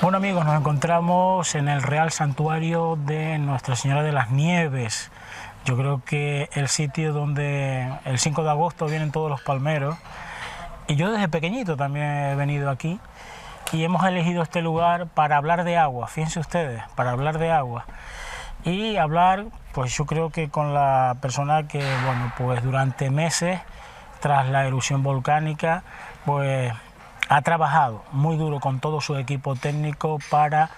Bueno amigos, nos encontramos en el Real Santuario de Nuestra Señora de las Nieves. Yo creo que el sitio donde el 5 de agosto vienen todos los palmeros. Y yo desde pequeñito también he venido aquí y hemos elegido este lugar para hablar de agua, fíjense ustedes, para hablar de agua. Y hablar, pues yo creo que con la persona que, bueno, pues durante meses, tras la erupción volcánica, pues ha trabajado muy duro con todo su equipo técnico para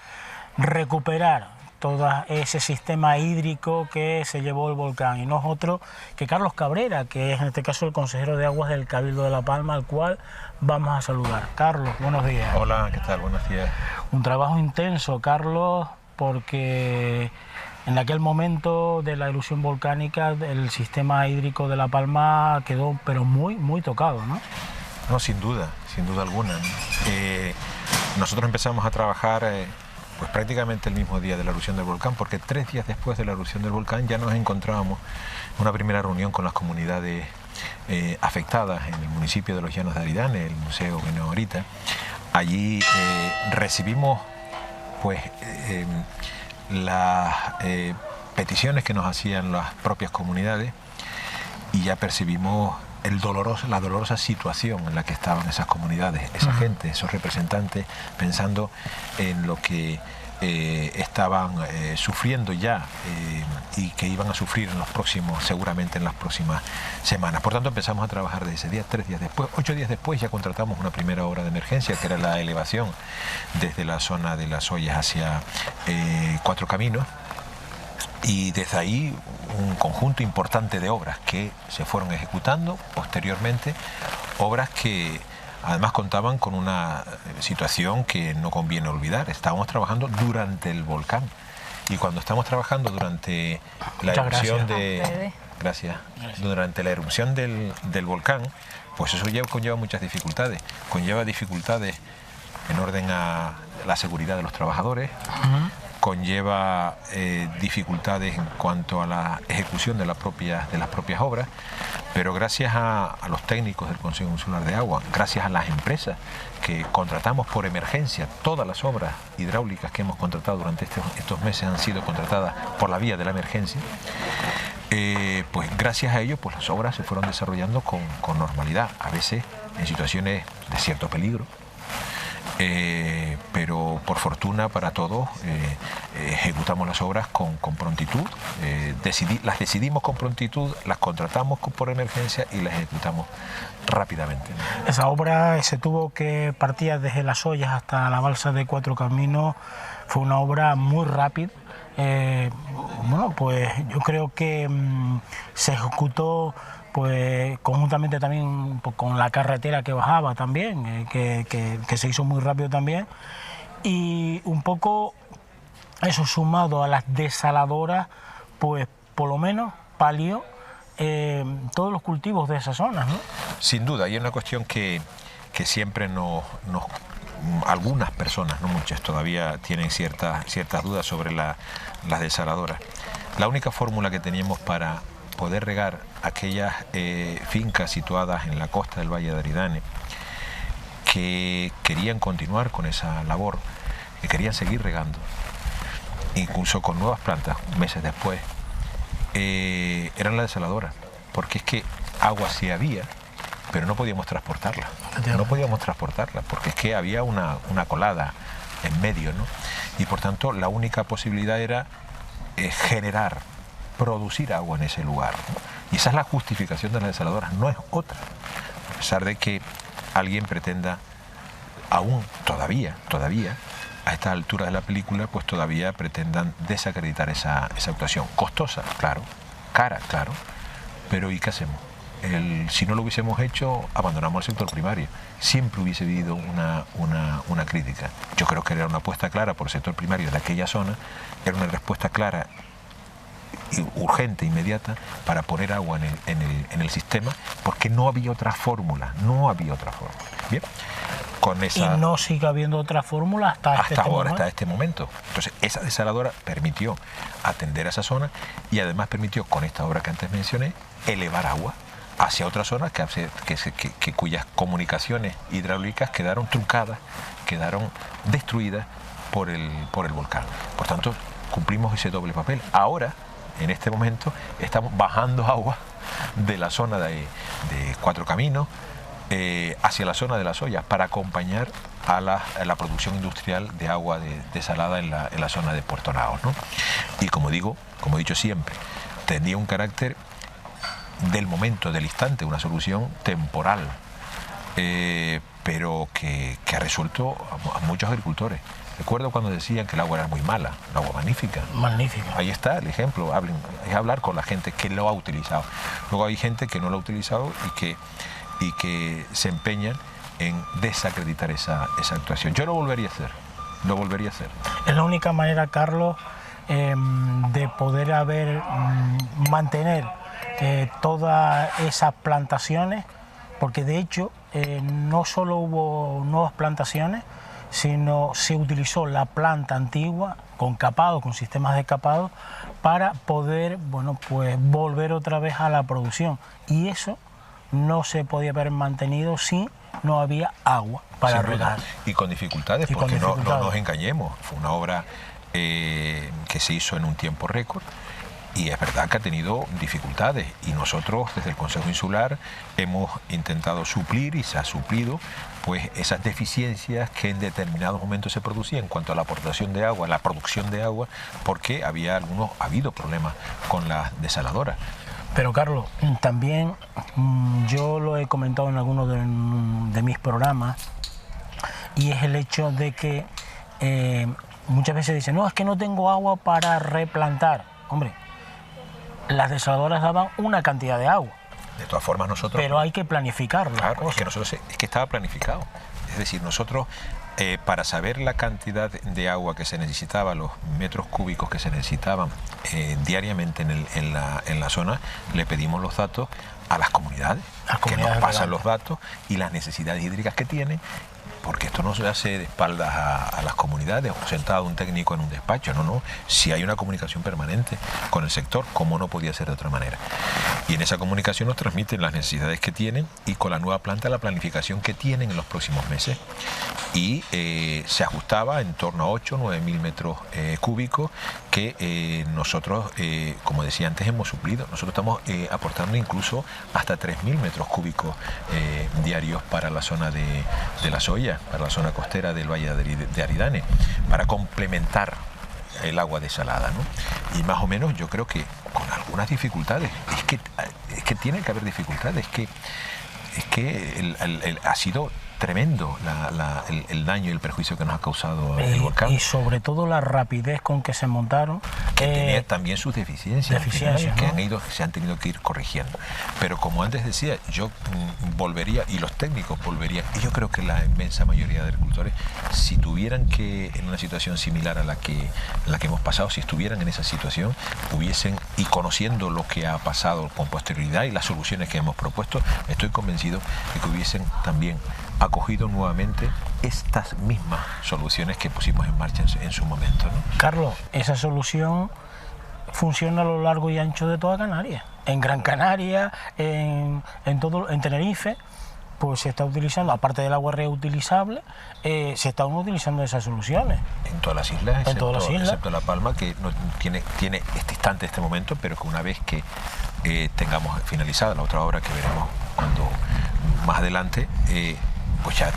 recuperar todo ese sistema hídrico que se llevó el volcán, y no es otro que Carlos Cabrera, que es en este caso el consejero de aguas del Cabildo de La Palma, al cual vamos a saludar. Carlos, buenos días. Hola, ¿qué tal? Buenos días. Un trabajo intenso, Carlos, porque en aquel momento de la erupción volcánica el sistema hídrico de La Palma quedó pero muy tocado, ¿no? No, sin duda alguna, ¿no? Nosotros empezamos a trabajar pues prácticamente el mismo día de la erupción del volcán, porque 3 días después de la erupción del volcán ya nos encontrábamos en una primera reunión con las comunidades afectadas en el municipio de Los Llanos de Aridane, el museo que no ahorita. Allí recibimos pues las peticiones que nos hacían las propias comunidades y ya percibimos la dolorosa situación en la que estaban esas comunidades, esa gente, esos representantes, pensando en lo que estaban sufriendo ya y que iban a sufrir en los próximos, seguramente en las próximas semanas. Por tanto, empezamos a trabajar desde ese día. 3 días después, 8 días después, ya contratamos una primera obra de emergencia, que era la elevación desde la zona de las Ollas hacia Cuatro Caminos. Y desde ahí un conjunto importante de obras que se fueron ejecutando posteriormente, obras que además contaban con una situación que no conviene olvidar. Estábamos trabajando durante el volcán, y cuando estamos trabajando durante la erupción durante la erupción del volcán, pues eso conlleva muchas dificultades. Conlleva dificultades en orden a la seguridad de los trabajadores, conlleva dificultades en cuanto a la ejecución de las propias obras, pero gracias a los técnicos del Consejo Insular de Agua, gracias a las empresas que contratamos por emergencia, todas las obras hidráulicas que hemos contratado durante estos meses han sido contratadas por la vía de la emergencia, pues gracias a ello pues las obras se fueron desarrollando con normalidad, a veces en situaciones de cierto peligro. Pero por fortuna para todos ejecutamos las obras con prontitud, las decidimos con prontitud, las contratamos por emergencia y las ejecutamos rápidamente. Esa obra se tuvo que partir desde Las Ollas hasta la balsa de Cuatro Caminos, fue una obra muy rápida. Bueno, pues yo creo que se ejecutó pues conjuntamente también pues, con la carretera que bajaba también, que se hizo muy rápido también, y un poco eso sumado a las desaladoras, pues por lo menos palió todos los cultivos de esas zonas, ¿no? Sin duda, y es una cuestión que siempre algunas personas, no muchas, todavía tienen ciertas dudas sobre las desaladoras. La única fórmula que teníamos para poder regar aquellas fincas situadas en la costa del Valle de Aridane que querían continuar con esa labor, que querían seguir regando, incluso con nuevas plantas meses después, eran las desaladoras, porque es que agua sí había, pero no podíamos transportarla, porque es que había una colada en medio, ¿no? Y por tanto la única posibilidad era producir agua en ese lugar, ¿no? Y esa es la justificación de las desaladoras, no es otra. A pesar de que alguien pretenda aún, todavía, a esta altura de la película, pues todavía pretendan desacreditar esa actuación. Costosa, claro, cara, claro, pero ¿y qué hacemos? Si no lo hubiésemos hecho, abandonamos el sector primario. Siempre hubiese habido una crítica. Yo creo que era una apuesta clara por el sector primario de aquella zona, era una respuesta clara, urgente, inmediata, para poner agua en el sistema, porque no había otra fórmula, Bien, con esa... Y no sigue habiendo otra fórmula hasta este momento. Entonces, esa desaladora permitió atender a esa zona y además permitió, con esta obra que antes mencioné, elevar agua hacia otras zonas cuyas comunicaciones hidráulicas quedaron truncadas, quedaron destruidas por el volcán. Por tanto, cumplimos ese doble papel. Ahora, en este momento, estamos bajando agua de la zona de Cuatro Caminos hacia la zona de Las Ollas para acompañar a la producción industrial de agua desalada en la zona de Puerto Naos, ¿no? Y como he dicho siempre, tendría un carácter del momento, del instante, una solución temporal, pero que ha resuelto a muchos agricultores. Recuerdo cuando decían que el agua era muy mala, el agua magnífica. Magnífica. Ahí está el ejemplo, es hablar con la gente que lo ha utilizado. Luego hay gente que no lo ha utilizado y que se empeñan en desacreditar esa actuación. Yo lo volvería a hacer. Es la única manera, Carlos, de poder mantener todas esas plantaciones, porque de hecho no solo hubo nuevas plantaciones, sino se utilizó la planta antigua con capado, con sistemas de capado, para poder, pues volver otra vez a la producción. Y eso no se podía haber mantenido si no había agua para regar. Y con dificultades, porque no nos engañemos, fue una obra que se hizo en un tiempo récord. Y es verdad que ha tenido dificultades y nosotros desde el Consejo Insular hemos intentado suplir y se ha suplido pues esas deficiencias que en determinados momentos se producían en cuanto a la aportación de agua, la producción de agua, porque ha habido problemas con las desaladoras. Pero Carlos, también yo lo he comentado en algunos de mis programas, y es el hecho de que muchas veces dicen, no, es que no tengo agua para replantar. Hombre, las desaladoras daban una cantidad de agua. De todas formas nosotros... Pero hay que planificarlo. Claro, es que estaba planificado. Es decir, nosotros, para saber la cantidad de agua que se necesitaba, los metros cúbicos que se necesitaban diariamente en la zona, le pedimos los datos a las comunidades que nos pasan los datos y las necesidades hídricas que tienen, porque esto no se hace de espaldas a las comunidades o sentado un técnico en un despacho, no. Si hay una comunicación permanente con el sector, como no podía ser de otra manera. Y en esa comunicación nos transmiten las necesidades que tienen y con la nueva planta la planificación que tienen en los próximos meses. Y se ajustaba en torno a 8 o 9 mil metros cúbicos que nosotros, como decía antes, hemos suplido. Nosotros estamos aportando incluso hasta 3.000 metros cúbicos diarios para la zona de Las Ollas, para la zona costera del Valle de Aridane, para complementar el agua desalada, ¿no? Y más o menos yo creo que con algunas dificultades, es que tiene que haber dificultades, es que ha sido tremendo el daño y el perjuicio que nos ha causado el volcán. Y sobre todo la rapidez con que se montaron. Que tenía también sus deficiencias que se han tenido que ir corrigiendo. Pero como antes decía, yo volvería, y los técnicos volverían, y yo creo que la inmensa mayoría de agricultores, si tuvieran que, en una situación similar a la que hemos pasado, si estuvieran en esa situación, y conociendo lo que ha pasado con posterioridad y las soluciones que hemos propuesto, estoy convencido de que hubiesen también acogido nuevamente estas mismas soluciones que pusimos en marcha en su momento, ¿no? Carlos, esa solución funciona a lo largo y ancho de toda Canarias. En Gran Canaria, en Tenerife, pues se está utilizando, aparte del agua reutilizable, se están utilizando esas soluciones. En todas las islas, excepto La Palma, que no tiene este instante, este momento, pero que una vez que tengamos finalizada la otra obra que veremos cuando más adelante, pues ya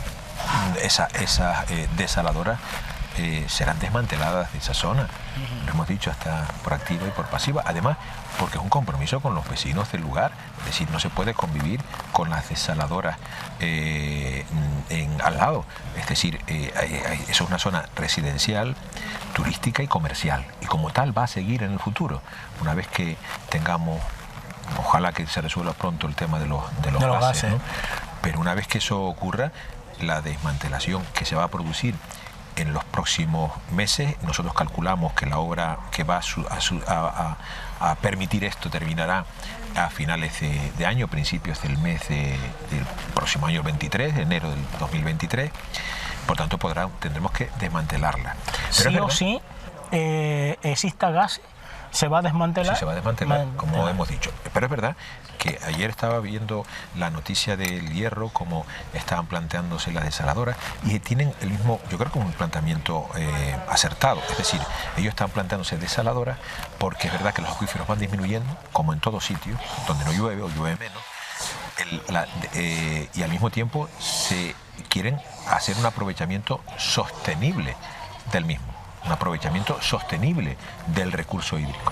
esas desaladoras serán desmanteladas de esa zona. Lo hemos dicho hasta por activa y por pasiva. Además, porque es un compromiso con los vecinos del lugar. Es decir, no se puede convivir con las desaladoras al lado. Es decir, eso es una zona residencial, turística y comercial. Y como tal va a seguir en el futuro. Una vez que tengamos, ojalá que se resuelva pronto el tema de los gases, ¿no? Pero una vez que eso ocurra, la desmantelación que se va a producir en los próximos meses, nosotros calculamos que la obra que va a permitir esto terminará a finales de año, principios del mes del próximo año 23, de enero del 2023. Por tanto, tendremos que desmantelarla. Pero sí o sí, exista gas, ¿se va a desmantelar? Sí, se va a desmantelar, como hemos dicho. Pero es verdad que ayer estaba viendo la noticia del Hierro, cómo estaban planteándose las desaladoras, y tienen el mismo, yo creo que un planteamiento acertado. Es decir, ellos están planteándose desaladoras porque es verdad que los acuíferos van disminuyendo, como en todo sitio, donde no llueve o llueve menos, y al mismo tiempo se quieren hacer un aprovechamiento sostenible del mismo. Un aprovechamiento sostenible del recurso hídrico,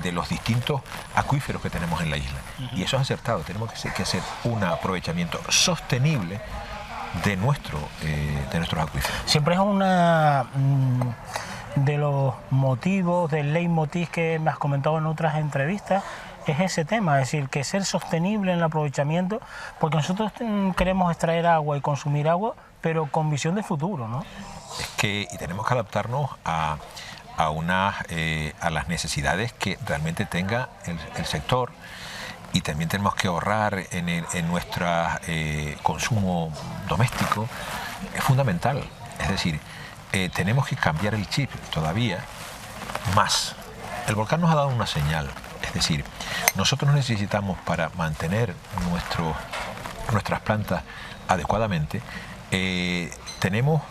de los distintos acuíferos que tenemos en la isla. Y eso es acertado, tenemos que hacer un aprovechamiento sostenible de nuestros acuíferos. Siempre es una de los motivos, del leitmotiv que me has comentado en otras entrevistas, es ese tema, es decir, que ser sostenible en el aprovechamiento, porque nosotros queremos extraer agua y consumir agua, pero con visión de futuro, ¿no? Y tenemos que adaptarnos a las necesidades que realmente tenga el sector, y también tenemos que ahorrar en nuestro consumo doméstico. Es fundamental, es decir, tenemos que cambiar el chip todavía más. El volcán nos ha dado una señal, es decir, nosotros necesitamos, para mantener nuestras plantas adecuadamente, tenemos,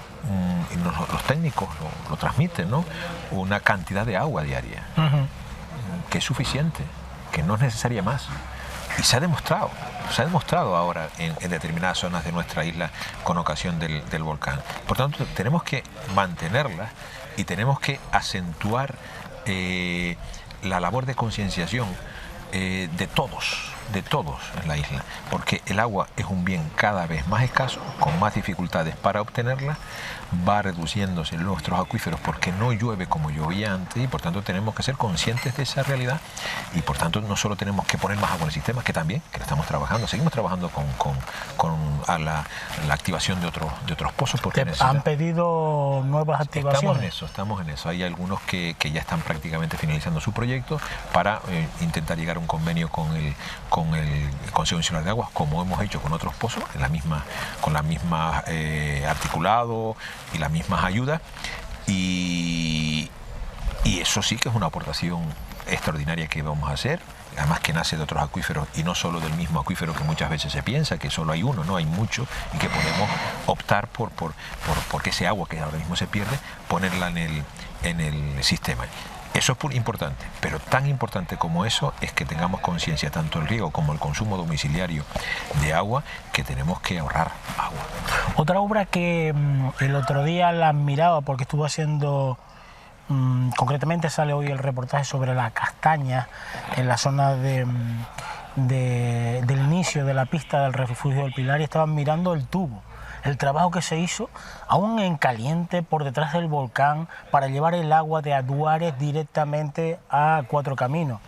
los técnicos lo transmiten, ¿no?, una cantidad de agua diaria que es suficiente, que no es necesaria más. Y se ha demostrado ahora en determinadas zonas de nuestra isla con ocasión del volcán. Por tanto, tenemos que mantenerla y tenemos que acentuar la labor de concienciación de todos en la isla, porque el agua es un bien cada vez más escaso, con más dificultades para obtenerla, va reduciéndose nuestros acuíferos porque no llueve como llovía antes, y por tanto tenemos que ser conscientes de esa realidad, y por tanto no solo tenemos que poner más agua en el sistema, que también, que lo estamos trabajando, seguimos trabajando con la activación de otros pozos. Porque ¿Han pedido nuevas activaciones? Estamos en eso. Hay algunos que ya están prácticamente finalizando su proyecto para intentar llegar a un convenio con el Consejo Insular de Aguas, como hemos hecho con otros pozos, con la misma articulado y las mismas ayudas, y eso sí que es una aportación extraordinaria que vamos a hacer, además que nace de otros acuíferos y no solo del mismo acuífero que muchas veces se piensa que solo hay uno, no, hay muchos, y que podemos optar porque ese agua que ahora mismo se pierde, ponerla en el sistema. Eso es importante, pero tan importante como eso es que tengamos conciencia, tanto el riego como el consumo domiciliario de agua, que tenemos que ahorrar agua. Otra obra que el otro día la admiraba porque estuvo haciendo, concretamente sale hoy el reportaje sobre la castaña en la zona del inicio de la pista del refugio del Pilar, y estaban mirando el tubo. El trabajo que se hizo, aún en caliente, por detrás del volcán, para llevar el agua de Aduares directamente a Cuatro Caminos.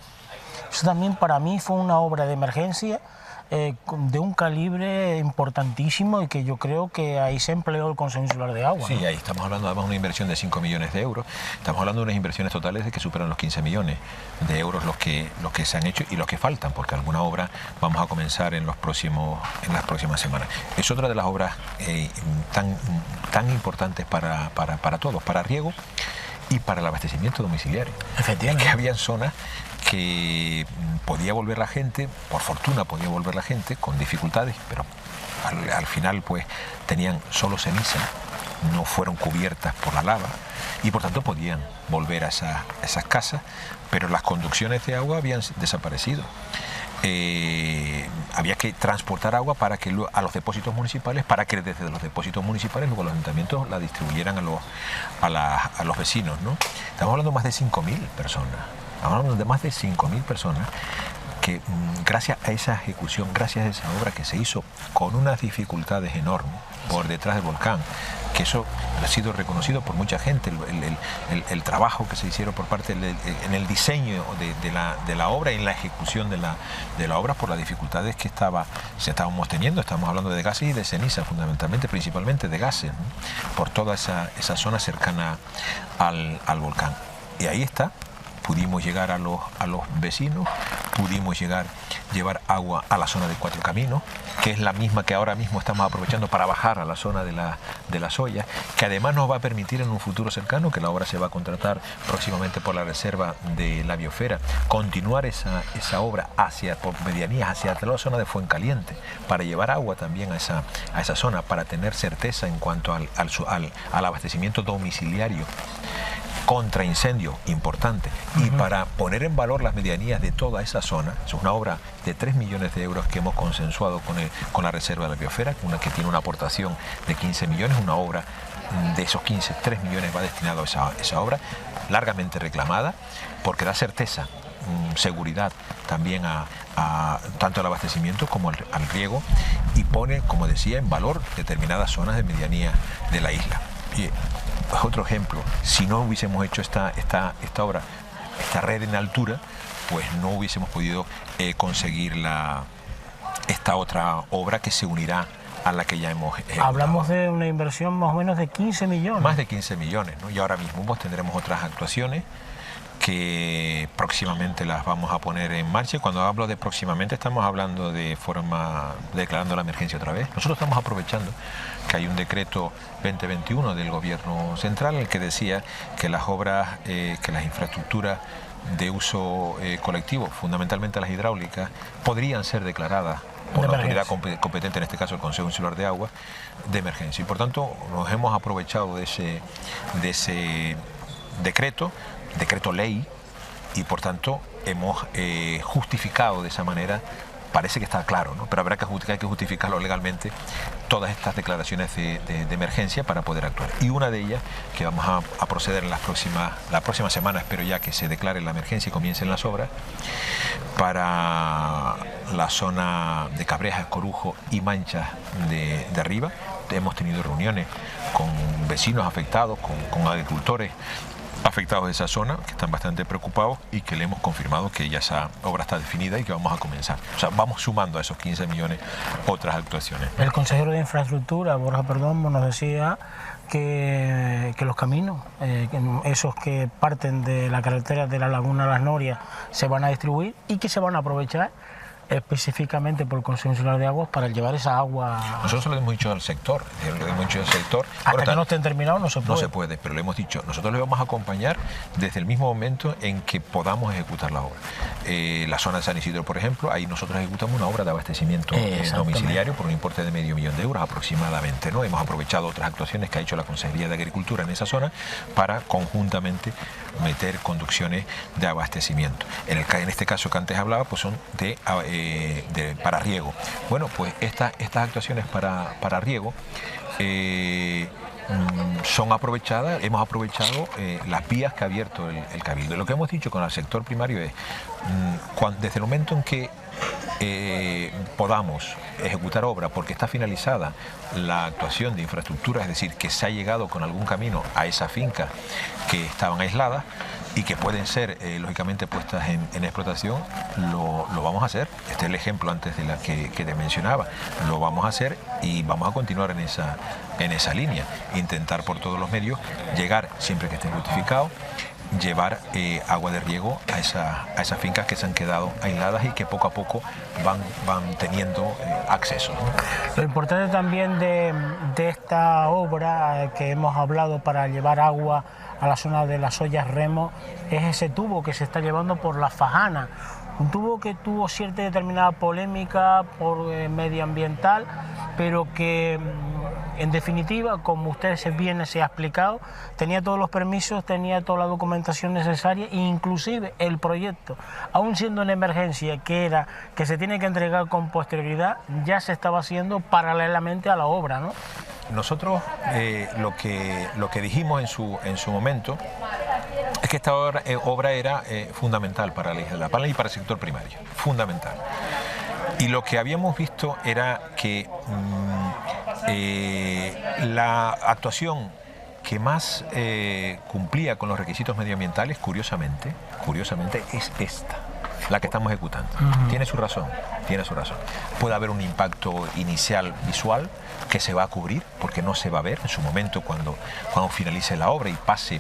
Eso también para mí fue una obra de emergencia de un calibre importantísimo, y que yo creo que ahí se empleó el Consejo Insular de Agua. Sí, ¿no? ahí estamos hablando además de una inversión de 5 millones de euros. Estamos hablando de unas inversiones totales de que superan los 15 millones de euros los que se han hecho y los que faltan, porque alguna obra vamos a comenzar en las próximas semanas. Es otra de las obras tan importantes para todos, para riego y para el abastecimiento domiciliario. Efectivamente. Es que habían zonas que podía volver la gente, por fortuna podía volver la gente con dificultades, pero al final pues tenían solo ceniza, no fueron cubiertas por la lava, y por tanto podían volver a esas casas, pero las conducciones de agua habían desaparecido. había que transportar agua para que a los depósitos municipales, para que desde los depósitos municipales luego los ayuntamientos la distribuyeran a los vecinos, ¿no? Estamos hablando de más de 5.000 personas, estamos hablando de más de 5.000 personas que gracias a esa ejecución, gracias a esa obra que se hizo con unas dificultades enormes por detrás del volcán, que eso ha sido reconocido por mucha gente, el trabajo que se hicieron por parte en el diseño de la obra y en la ejecución de la obra por las dificultades que estábamos teniendo. Estamos hablando de gases y de ceniza, fundamentalmente, principalmente de gases, ¿no? Por toda esa zona cercana al volcán. Y ahí está. Pudimos llegar a los vecinos, pudimos llevar agua a la zona de Cuatro Caminos, que es la misma que ahora mismo estamos aprovechando para bajar a la zona de las ollas, que además nos va a permitir en un futuro cercano, que la obra se va a contratar próximamente por la Reserva de la Biosfera, continuar esa obra por medianías hacia toda la zona de Fuencaliente, para llevar agua también a esa zona, para tener certeza en cuanto al abastecimiento domiciliario contra incendio importante, y para poner en valor las medianías de toda esa zona. Es una obra de 3 millones de euros que hemos consensuado con la Reserva de la Biosfera, que tiene una aportación de 15 millones, una obra de esos 15, 3 millones va destinado a esa obra, largamente reclamada, porque da certeza, seguridad también tanto al abastecimiento como al riego, y pone, como decía, en valor determinadas zonas de medianía de la isla. Y otro ejemplo, si no hubiésemos hecho esta obra, esta red en altura, pues no hubiésemos podido conseguir esta otra obra que se unirá a la que ya hemos ejecutado. Hablamos de una inversión más o menos de 15 millones. Más de 15 millones, ¿no? Y ahora mismo pues tendremos otras actuaciones que próximamente las vamos a poner en marcha. Y cuando hablo de próximamente, estamos hablando declarando la emergencia otra vez. Nosotros estamos aprovechando que hay un decreto 2021 del Gobierno Central, el que decía que las obras, que las infraestructuras de uso colectivo, fundamentalmente las hidráulicas, podrían ser declaradas por la autoridad competente, en este caso el Consejo Insular de Agua, de emergencia. Y por tanto nos hemos aprovechado de ese decreto ley, y por tanto hemos justificado de esa manera. Parece que está claro, ¿no? Pero habrá que justificarlo legalmente, todas estas declaraciones de emergencia para poder actuar. Y una de ellas, que vamos a proceder en la próxima semana, espero ya que se declare la emergencia y comiencen las obras, para la zona de Cabrejas, Corujo y Manchas de Arriba. Hemos tenido reuniones con vecinos afectados, con agricultores afectados de esa zona, que están bastante preocupados, y que le hemos confirmado que ya esa obra está definida y que vamos a comenzar. O sea, vamos sumando a esos 15 millones otras actuaciones. El consejero de Infraestructura, Borja Perdomo, nos decía que los caminos, esos que parten de la carretera de la Laguna Las Norias, se van a distribuir y que se van a aprovechar específicamente por el Consejo Insular de Aguas para llevar esa agua. Nosotros lo hemos dicho al sector, hasta que no estén terminados no se puede. No se puede, pero le hemos dicho, nosotros le vamos a acompañar desde el mismo momento en que podamos ejecutar la obra. La zona de San Isidro, por ejemplo, ahí nosotros ejecutamos una obra de abastecimiento domiciliario por un importe de $500 000 aproximadamente, ¿no? Hemos aprovechado otras actuaciones que ha hecho la Consejería de Agricultura en esa zona para conjuntamente meter conducciones de abastecimiento. En este caso que antes hablaba, pues son para riego. Bueno, pues estas actuaciones para riego son aprovechadas, hemos aprovechado las vías que ha abierto el Cabildo. Lo que hemos dicho con el sector primario es, desde el momento en que podamos ejecutar obra porque está finalizada la actuación de infraestructura, es decir, que se ha llegado con algún camino a esas fincas que estaban aisladas y que pueden ser lógicamente puestas en explotación, lo vamos a hacer. Este es el ejemplo antes de la que te mencionaba. Lo vamos a hacer y vamos a continuar en esa línea, intentar por todos los medios llegar, siempre que esté justificado, llevar agua de riego a esas fincas que se han quedado aisladas y que poco a poco van teniendo acceso, ¿no? Lo importante también de esta obra que hemos hablado para llevar agua a la zona de las ollas Remo es ese tubo que se está llevando por la Fajana, un tubo que tuvo cierta determinada polémica por medioambiental, pero que En definitiva, como usted bien se ha explicado, tenía todos los permisos, tenía toda la documentación necesaria e inclusive el proyecto, aún siendo una emergencia que se tiene que entregar con posterioridad, ya se estaba haciendo paralelamente a la obra, ¿no? Nosotros lo que dijimos en su momento es que esta obra era fundamental para la isla de La Palma y para el sector primario, fundamental. Y lo que habíamos visto era que la actuación que más cumplía con los requisitos medioambientales, curiosamente, es esta, la que estamos ejecutando. Tiene su razón. Puede haber un impacto inicial visual que se va a cubrir, porque no se va a ver en su momento cuando finalice la obra y pase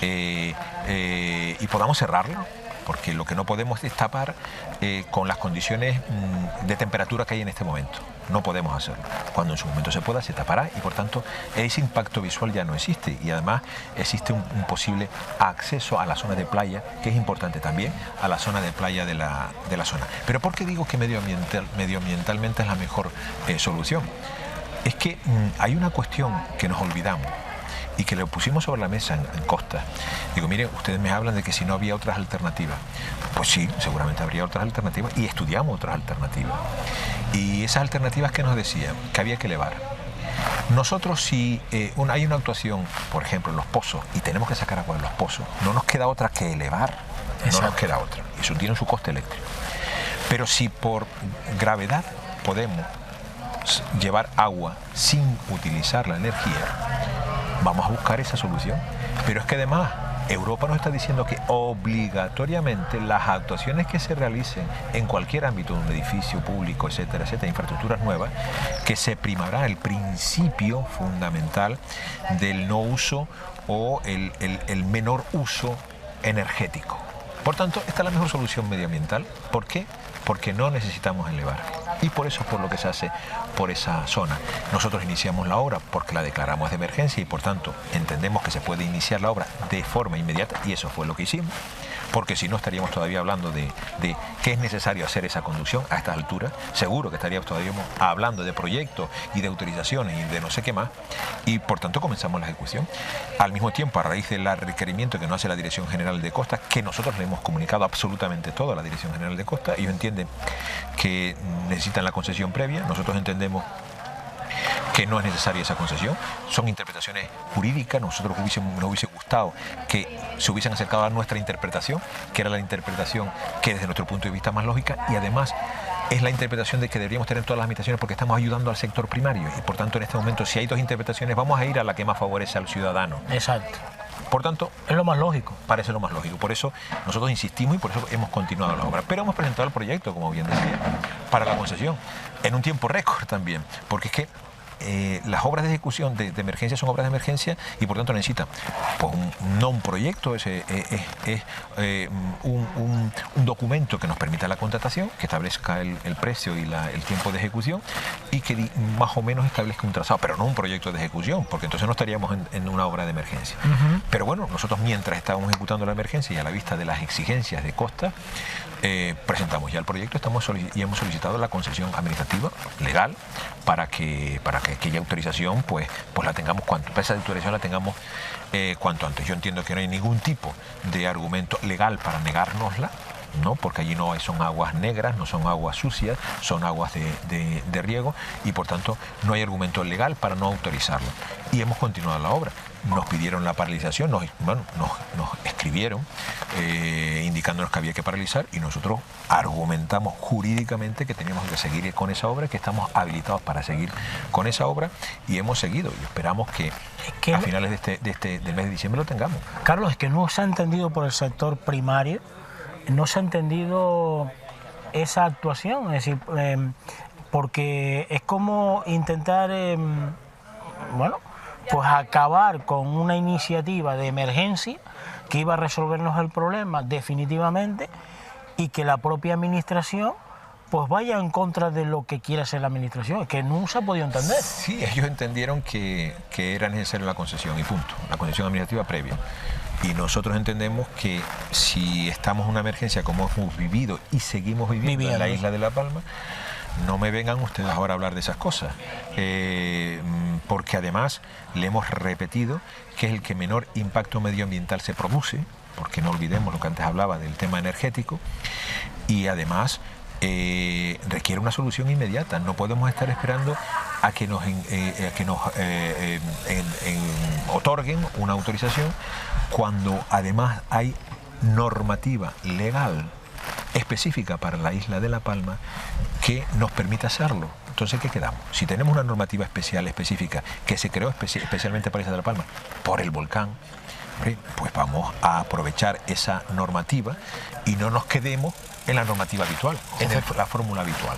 y podamos cerrarla, porque lo que no podemos es tapar con las condiciones de temperatura que hay en este momento. No podemos hacerlo. Cuando en su momento se pueda, se tapará y por tanto ese impacto visual ya no existe y además existe un posible acceso a la zona de playa, que es importante también, a la zona de playa de la zona. Pero ¿por qué digo que medioambientalmente es la mejor solución? Es que hay una cuestión que nos olvidamos y que le pusimos sobre la mesa en Costa. Digo, miren, ustedes me hablan de que si no había otras alternativas. Pues sí, seguramente habría otras alternativas y estudiamos otras alternativas. Y esas alternativas que nos decían que había que elevar. Nosotros si hay una actuación, por ejemplo, en los pozos y tenemos que sacar agua de los pozos, no nos queda otra que elevar. Exacto. No nos queda otra. Eso tiene su coste eléctrico. Pero si por gravedad podemos llevar agua sin utilizar la energía, vamos a buscar esa solución. Pero es que además Europa nos está diciendo que obligatoriamente las actuaciones que se realicen en cualquier ámbito de un edificio público, etcétera, infraestructuras nuevas, que se primará el principio fundamental del no uso o el menor uso energético. Por tanto, esta es la mejor solución medioambiental. ¿Por qué? Porque no necesitamos elevar. Y por eso es por lo que se hace por esa zona. Nosotros iniciamos la obra porque la declaramos de emergencia y por tanto entendemos que se puede iniciar la obra de forma inmediata y eso fue lo que hicimos, porque si no estaríamos todavía hablando de qué es necesario hacer esa conducción a estas alturas. Seguro que estaríamos todavía hablando de proyectos y de autorizaciones y de no sé qué más, y por tanto comenzamos la ejecución. Al mismo tiempo, a raíz del requerimiento que nos hace la Dirección General de Costas, que nosotros le hemos comunicado absolutamente todo a la Dirección General de Costas, ellos entienden que necesitan la concesión previa, nosotros entendemos que no es necesaria esa concesión, son interpretaciones jurídicas. Nosotros nos hubiese gustado que se hubiesen acercado a nuestra interpretación, que era la interpretación que desde nuestro punto de vista más lógica y además es la interpretación de que deberíamos tener todas las limitaciones porque estamos ayudando al sector primario y por tanto en este momento si hay dos interpretaciones vamos a ir a la que más favorece al ciudadano. Exacto. Por tanto, es lo más lógico. Parece lo más lógico. Por eso nosotros insistimos y por eso hemos continuado la obra. Pero hemos presentado el proyecto, como bien decía, para la concesión, en un tiempo récord también, porque es que las obras de ejecución de emergencia son obras de emergencia y por tanto necesitan pues, no un proyecto, es un documento que nos permita la contratación, que establezca el precio y el tiempo de ejecución y que más o menos establezca un trazado, pero no un proyecto de ejecución, porque entonces no estaríamos en una obra de emergencia. Pero bueno, nosotros mientras estábamos ejecutando la emergencia y a la vista de las exigencias de Costa, presentamos ya el proyecto y hemos solicitado la concesión administrativa legal para que aquella autorización pues la tengamos esa autorización la tengamos cuanto antes. Yo entiendo que no hay ningún tipo de argumento legal para negárnosla, ¿no? Porque allí no son aguas negras, no son aguas sucias, son aguas de riego y por tanto no hay argumento legal para no autorizarlo. Y hemos continuado la obra. Nos pidieron la paralización, nos escribieron indicándonos que había que paralizar y nosotros argumentamos jurídicamente que teníamos que seguir con esa obra, que estamos habilitados para seguir con esa obra y hemos seguido y esperamos que a finales del mes de diciembre lo tengamos. Carlos, es que no se ha entendido por el sector primario, no se ha entendido esa actuación, es decir, porque es como intentar, pues acabar con una iniciativa de emergencia que iba a resolvernos el problema definitivamente y que la propia administración pues vaya en contra de lo que quiere hacer la administración, que no se ha podido entender. Sí, ellos entendieron que era necesaria la concesión y punto, la concesión administrativa previa. Y nosotros entendemos que si estamos en una emergencia como hemos vivido y seguimos viviendo en la isla de La Palma, no me vengan ustedes ahora a hablar de esas cosas, porque además le hemos repetido que es el que menor impacto medioambiental se produce, porque no olvidemos lo que antes hablaba del tema energético, y además requiere una solución inmediata. No podemos estar esperando a que nos otorguen una autorización cuando además hay normativa legal específica para la isla de La Palma que nos permite hacerlo. Entonces, ¿qué quedamos? Si tenemos una normativa especial, específica, que se creó especialmente para la isla de La Palma por el volcán, pues vamos a aprovechar esa normativa y no nos quedemos en la normativa habitual, en la fórmula habitual.